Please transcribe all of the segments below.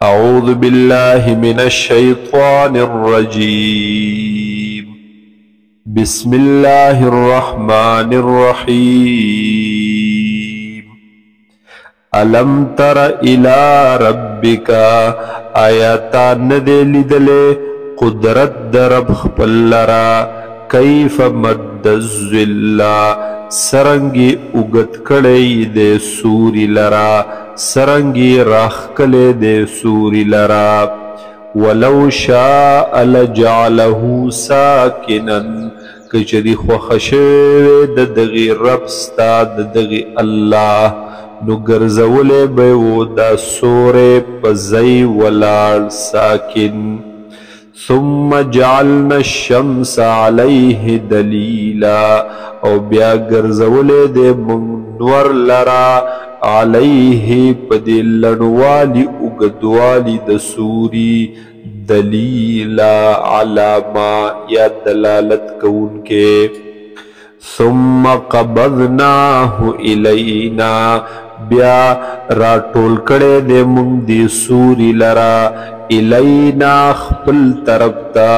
أعوذ بالله من الشيطان الرجيم. بسم الله الرحمن الرحيم. ألم تر إلى ربك آياتان دے لدلے قدرت درب خپل لرا کیف مد الظل سرنگی اگت کڑی دے سوری لرا سرنگی راخ کلے دے سوری لرا ولو شاء لجعله ساکنا کچری خوخشوی ددغی رب ستا ددغی اللہ نو گرزولے بیو دا سورے پزی ولار ساکن ثم جعلنا الشمس علیہ دلیلا او بیا گرزولے دے منور لرا علیہ پدی لنوالی اگدوالی دسوری دلیلا علامہ یا دلالت کون کے ثم قبضناہ الینا بیا را ټول کړه دې مونږ دې سوري لرا الینا خپل طرف تا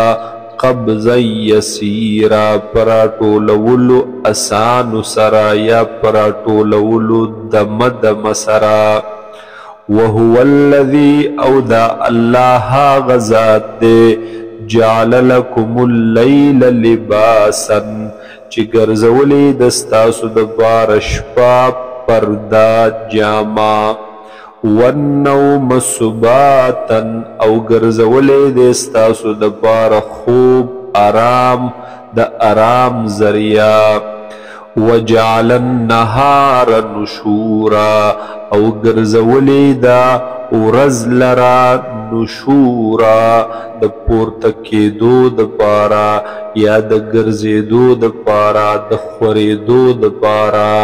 قبضا یسیرا پرا ټولولو اسان سرا یا پرا ټولولو دم دم سرا وهو الذي اودا الله غزاد دے جعل لكم الليل لباسا چې ګرځولې دستاسو د بار شپه پردا جاما والنوم سباتا او ګرځولې دستاسو د بار خوب آرام د آرام ذریعہ وجعل النهار نشورا او ګرځولې دا ورځ لرا نشورا د پورته کېدو د پارا یا د ګرځېدو د پارا د خورېدو د پارا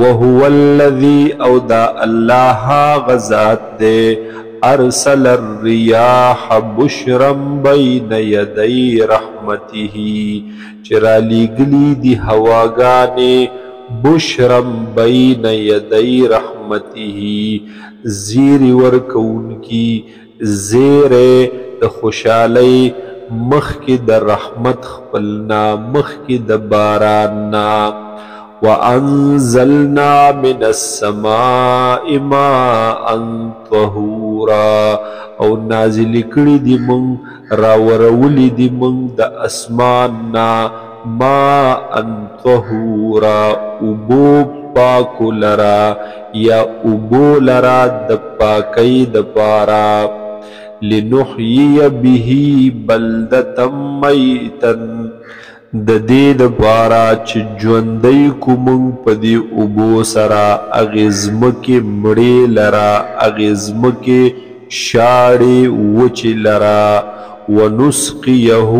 وهو الذي او دا الله غزات دے ارسل الرياح بشرا بين يدي رحمته چرالی گلی دی هواگانے بشرا بين يدي رحمته زیر ورکون کی زیر د خوشالی مخ کی د رحمت خپلنا مخ کی د باراننا وَأَنزَلْنَا مِنَ السَّمَاءِ مَاءً طَهُورًا او نازل کړي دي مونږ راورولی دي مونږ د اسمان نا ماءً طَهُورًا اوبو پاکو لرا یا اوبو لرا د پاکی د پارا لنحیی به بلدة میتا د دې د پارا چې ژوندی کو مونږ په دې اوبو سره هغې ځمکې مړې لرا هغې ځمکې شاړې وچې لرا ونسقیه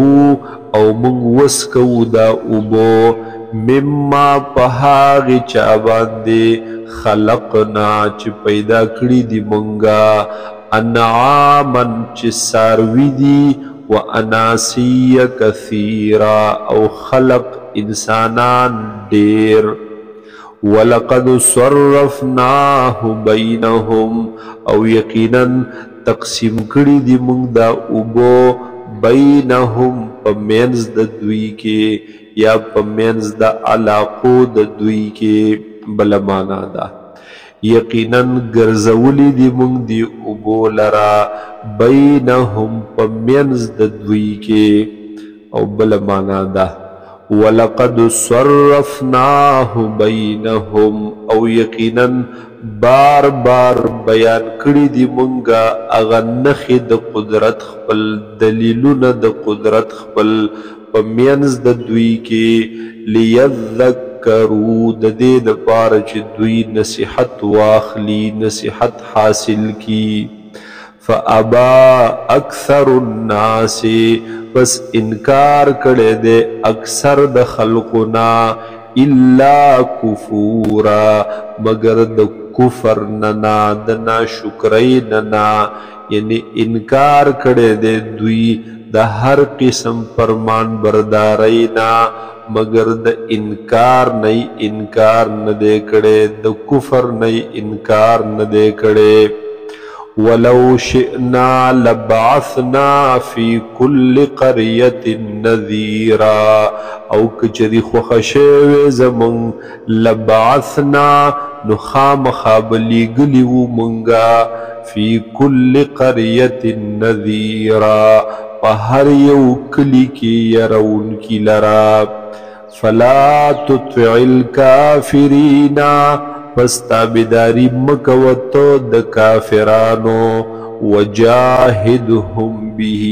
او مونږ وسکو دا اوبو مما په هغې چا باندې خلقنا چې پیدا کړي دي مونږه انعاما چې څاروي دي واناسی کثیرا او خلق انسانان دیر ولقد صرفناه بینهم او یقینا تقسیم کړي دي مونږ دا اوبو بینهم په منځ د دوی کې یا په منځ د علاقو د دوی کې بله معنا ده یقینا ګرځولی دی مونږ دی اوبو لرا بینهم په منځ د دوی کې او بله معنا ده ولقد صرفناه بینهم او یقینا بار بار بیان کړي دی مونږه هغه نښې د قدرت خپل دلیلونه د قدرت خپل په منځ د دوی کې لیذکروا د دې دپاره چې دوی نصیحت واخلي نصیحت حاصل کی فابا اکثر الناس بس انکار کړی دی اکثر د خلقنا الا کفورا مگر د کفر ننا د ناشکرۍ ننا یعنی انکار کړی دی دوی د هر قسم فرمان بردارۍ نه مگر د انکار نه انکار نه دی کړی د کفر نه انکار نه دی کړی ولو شئنا لبعثنا في كل قرية نذيرا او کچری خوخشوی زمون لبعثنا نخام خابلی گلیو منگا في كل قرية نذيرا فهر یو کلی کی يرون کی لرا فلا تطع الكافرين فاستابداری مکوتو د کافرانو وجاهدهم به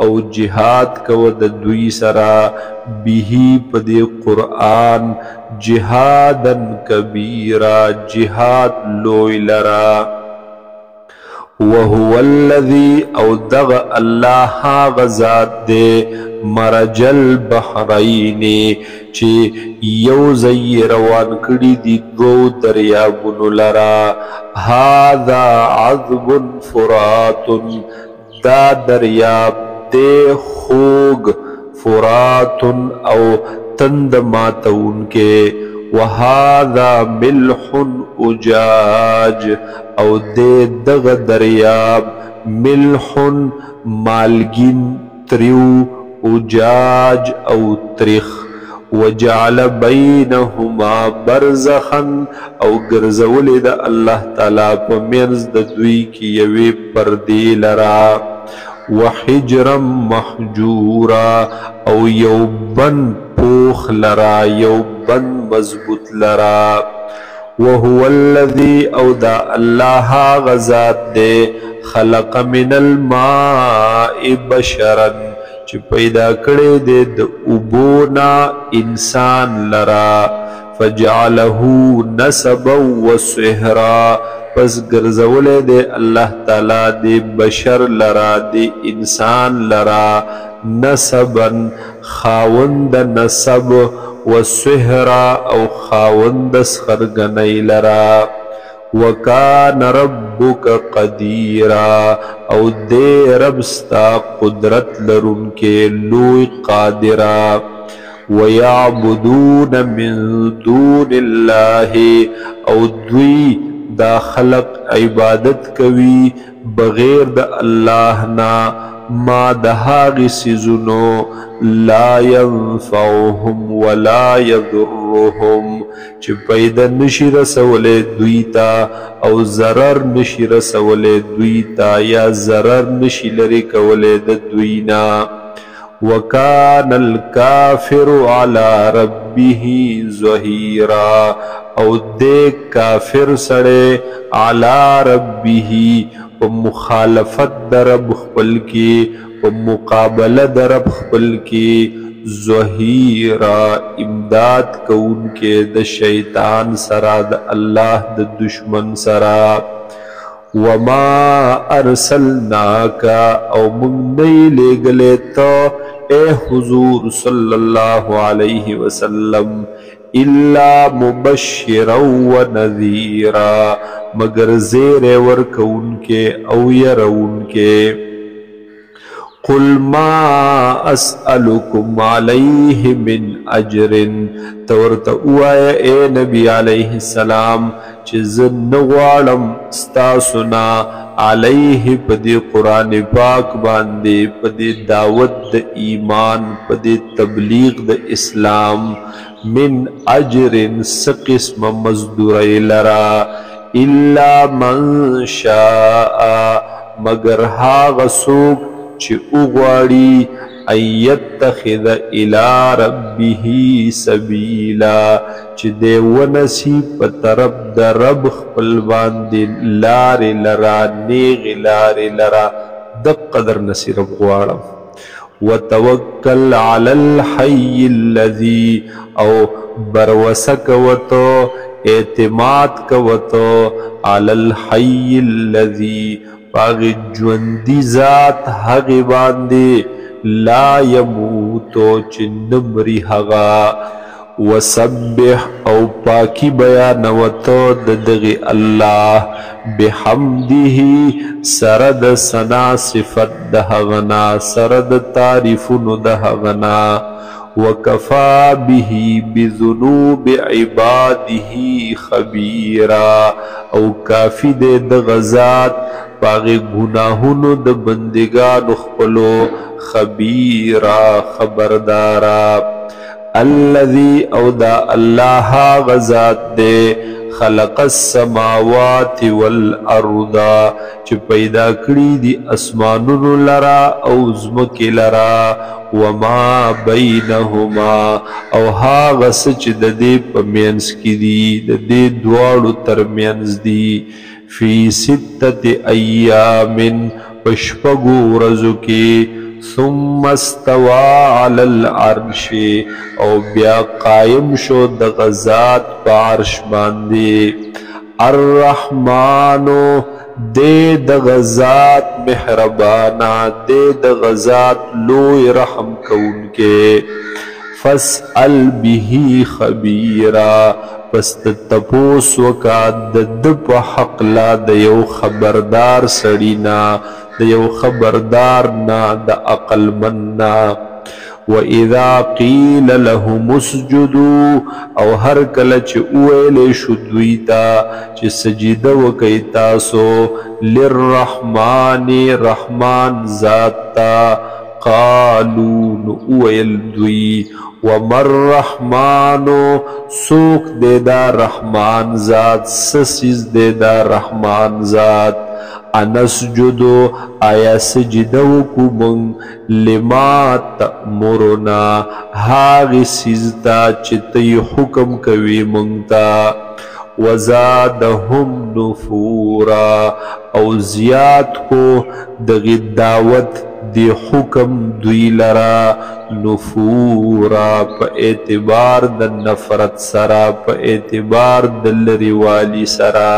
او جهاد کو د دوی سرا به پدی قرآن جهادا کبیرا جهاد لوی لرا وهو الذي او دغ الله غزاد دے مرج البحرین چی یو زی روان کڑی دی دو دریابونو لرا هذا عذب فرات دا دریاب دے خوگ فرات او تند ماتون کے وهذا ملح اجاج او دے دغ دریاب ملح مالگین تریو اجاج او ترخ وجعل بینهما برزخا او گرزولی دا اللہ تعالی پا منز دا دوی کی یوی پردی لرا وحجرا محجورا او یو بن پوخ لرا یو بن مضبوط لرا وهو الذي او دا اللہ غزات دے خلق من الماء بشرا چی پیدا کڑے دے دا ابونا انسان لرا فجعله نسبا وسحرا پس گرزولے دے اللہ تعالی دے بشر لرا دے انسان لرا نسبا خاوند نسب وسحرا او خاوند سخرگنی لرا وکان ربک قدیرا او دے ربستا قدرت لرن کے لوی قادرا ویعبدون من دون اللہ او دوی دا خلق عبادت کوي بغیر دا اللہ نا ما دهاغ سیزنو لا ينفعهم ولا يضرهم چی پیدا نشی رسولے دویتا او ضرر نشی رسولے دویتا یا ضرر نشی لری کولے دا دوینا وکان الکافر علی ربه ظہیرا او دیکھ کافر سڑے علی ربه و مخالفت در رب خپل کی و مقابلہ در رب خپل کی ظہیرا امداد کون کے د شیطان سرا د اللہ د دشمن سرا وما ارسلناکا او من نئی لے گلے تو اے حضور صلی اللہ علیہ وسلم الا مبشرا و نذیرا مگر زیر ورکون کے او یرون کے قل ما اسألكم علیہ من اجر تورت اوائے اے نبی علیہ السلام چیزن نغوارم ستاسنا علیہ پدی قرآن پاک باندے پدی دعوت دا ایمان پدی تبلیغ دا اسلام من اجر سقسم مزدور لرا الا من شاء مگر ہاغ سوک چی اغواری ان یتخذ الى ربه سبیلا چی دے ونسی پترب دا رب خپل باندے لار لرا نیغ لار لرا دق قدر نسی رب غوارم وتوکل علی الحی الذی او بروسک وتو اعتماد کوتو علی الحی الذی پاغی جوندی ذات حق باندے لا یموتو چنمری حقا وسبح او پاکی بیانوتو ددغی اللہ بحمده سرد سنا صفت دہغنا سرد تعریفن دہغنا وکفا به بذنوب عباده خبیرا او کافی دے دغزات پاغی گناہونو د بندگانو خپلو خبیرا خبردارا الذي او دا اللہ غزات دے خلق السماوات والارض چی پیدا کری دی اسمانونو لرا او زمکی لرا وما بینهما او غس چی دا دے پمینس کی دی دا دے دوارو ترمینز دی فی ستت ایام پشپگو رزو کی ثم استوى على العرش او بیا قائم شو د غزات پا عرش باندی الرحمانو دے د غزات محربانا دے د غزات لوی رحم کون کے فاسأل به خبیرا پس تپوس وکا د په حق لا د یو خبردار سړینا د یو خبردار نا د عقل مننا وَإِذَا قِيلَ لَهُمُ اسْجُدُوا او هر کله چې ویلې شو دوی ته چې سجده وکئ تاسو للرحمن رحمان ذات ته قالوا نویل دوی وما الرحمن سوک دے دا رحمان ذات سسیز دے دا رحمان ذات انسجدو آیا سجدو کمون لما تأمرنا هاغی سیزتا چتی حکم کوي منگتا وزادهم نفورا او زیاد کو دغی دعوت دی حکم دوی لرا نفورا پا اعتبار د نفرت سرا پا اعتبار د لریوالی سرا